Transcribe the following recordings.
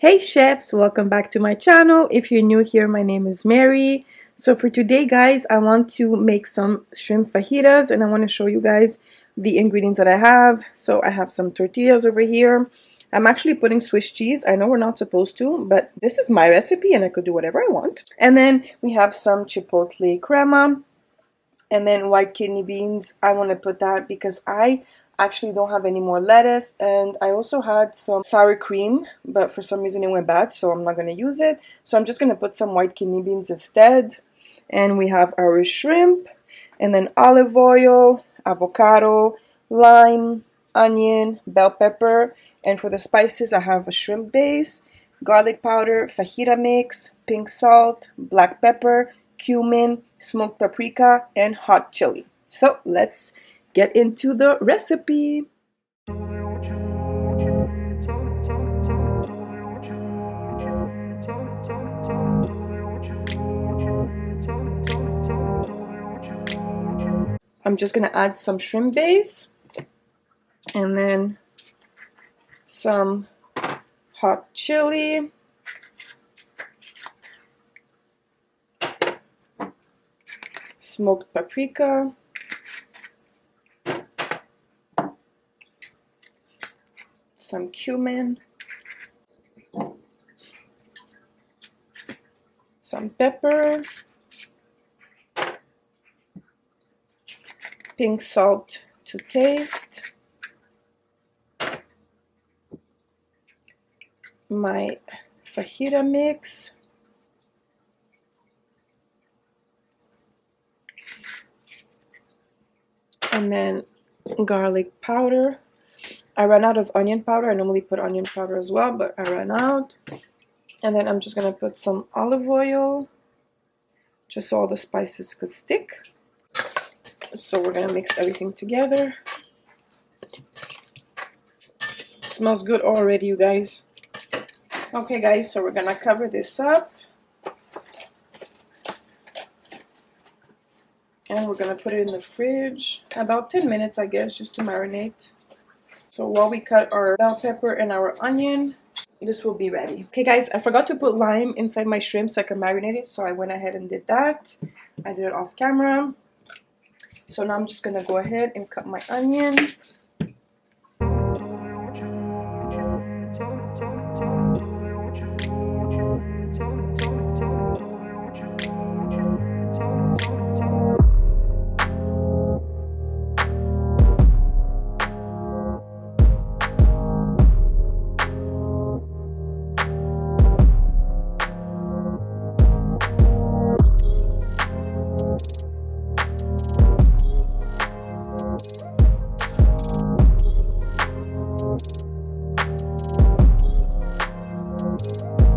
Hey chefs, welcome back to my channel. If you're new here, my name is Mary. So for today guys, I want to make some shrimp fajitas and I want to show you guys the ingredients that I have. So I have some tortillas over here. I'm actually putting Swiss cheese. I know we're not supposed to, but this is my recipe and I could do whatever I want. And then we have some chipotle crema and then white kidney beans. I want to put that because I actually don't have any more lettuce, and I also had some sour cream, but for some reason it went bad, so I'm not going to use it. So I'm just going to put some white kidney beans instead. And we have our shrimp, and then olive oil, avocado, lime, onion, bell pepper, and for the spices I have a shrimp base, garlic powder, fajita mix, pink salt, black pepper, cumin, smoked paprika, and hot chili. So let's get into the recipe. I'm just gonna add some shrimp base and then some hot chili, smoked paprika, some cumin, some pepper, pink salt to taste, my fajita mix, and then garlic powder. I ran out of onion powder. I normally put onion powder as well, but I ran out. And then I'm just gonna put some olive oil just so all the spices could stick. So we're gonna mix everything together. It smells good already, you guys. Okay guys, so we're gonna cover this up. And we're gonna put it in the fridge about 10 minutes, I guess, just to marinate. So while we cut our bell pepper and our onion, this will be ready. Okay guys, I forgot to put lime inside my shrimp so I can marinate it, so I went ahead and did that. I did it off camera. So now I'm just gonna go ahead and cut my onion.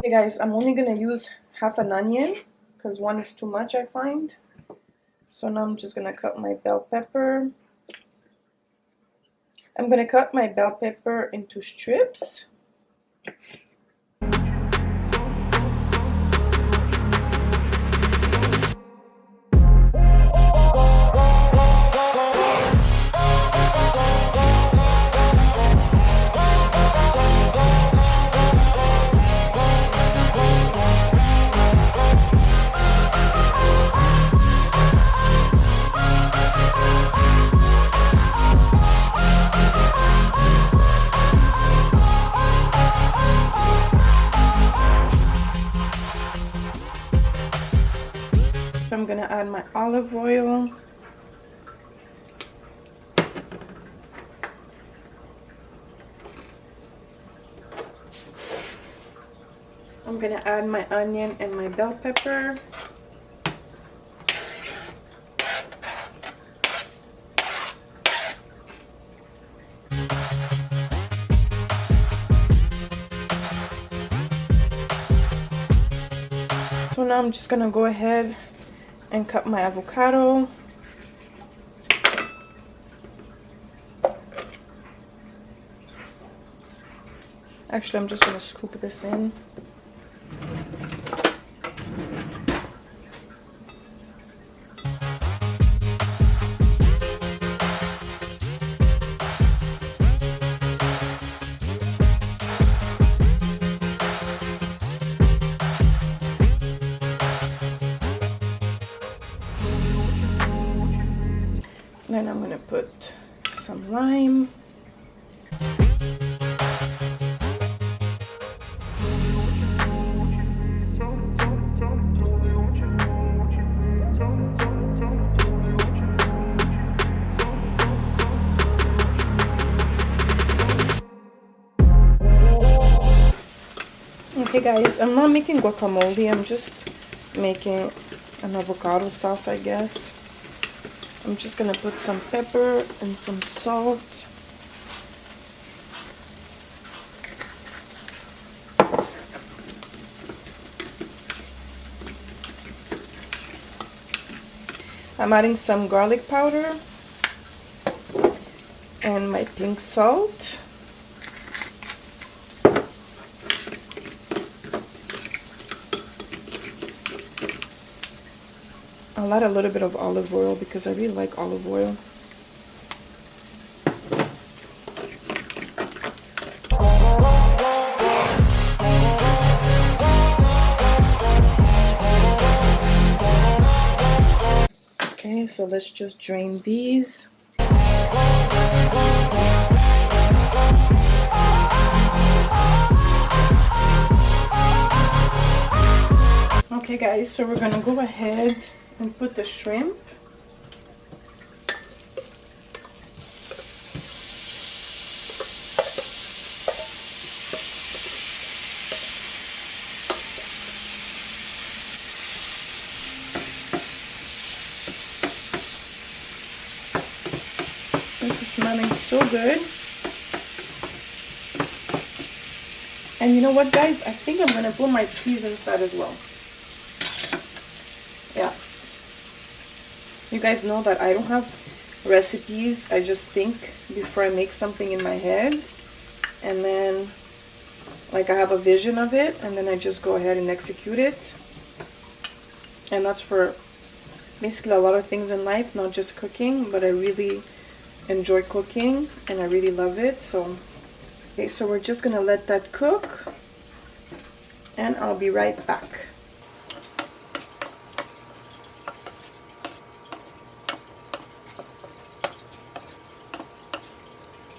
Okay guys, I'm only gonna use half an onion because one is too much, I find. So now I'm just gonna cut my bell pepper. I'm gonna cut my bell pepper into strips. I'm gonna add my olive oil. I'm gonna add my onion and my bell pepper. So now I'm just gonna go ahead and cut my avocado. Actually, I'm just gonna scoop this in. put some lime. Okay guys, I'm not making guacamole, I'm just making an avocado sauce, I guess. I'm just gonna put some pepper and some salt. I'm adding some garlic powder and my pink salt. I'll add a little bit of olive oil because I really like olive oil. Okay, so let's just drain these. Okay guys, so we're gonna go ahead and put the shrimp. This is smelling so good. And you know what guys, I think I'm gonna put my cheese inside as well. Yeah, you guys know that I don't have recipes. I just think before I make something in my head, and then like I have a vision of it, and then I just go ahead and execute it. And that's for basically a lot of things in life, not just cooking, but I really enjoy cooking and I really love it. So okay, so we're just gonna let that cook and I'll be right back.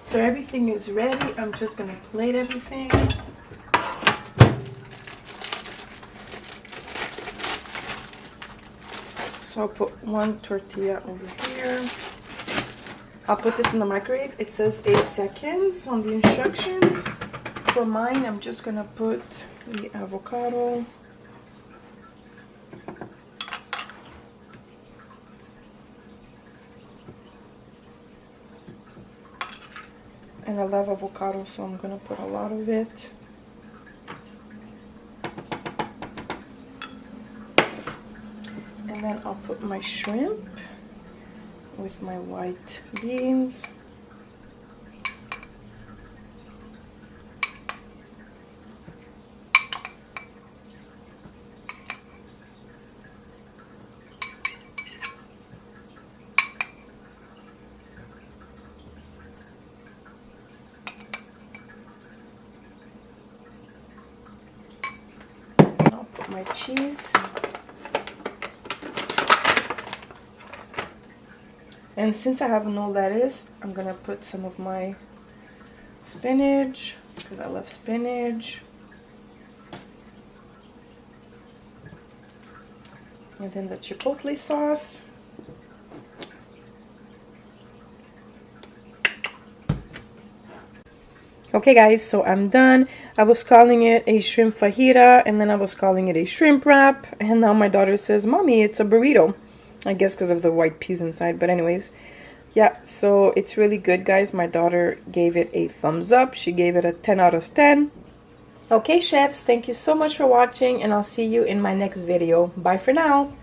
So everything is ready. I'm just gonna plate everything. So I'll put one tortilla over here. I'll put this in the microwave. It says 8 seconds on the instructions. For mine, I'm just gonna put the avocado. And I love avocado, so I'm gonna put a lot of it. And then I'll put my shrimp with my white beans. I'll put my cheese. And since I have no lettuce, I'm gonna put some of my spinach because I love spinach. And then the chipotle sauce. Okay guys, so I'm done. I was calling it a shrimp fajita and then I was calling it a shrimp wrap, and now my daughter says, "Mommy, it's a burrito." I guess because of the white peas inside, but anyways, yeah, so it's really good guys. My daughter gave it a thumbs up. She gave it a 10 out of 10. Okay chefs, thank you so much for watching and I'll see you in my next video. Bye for now.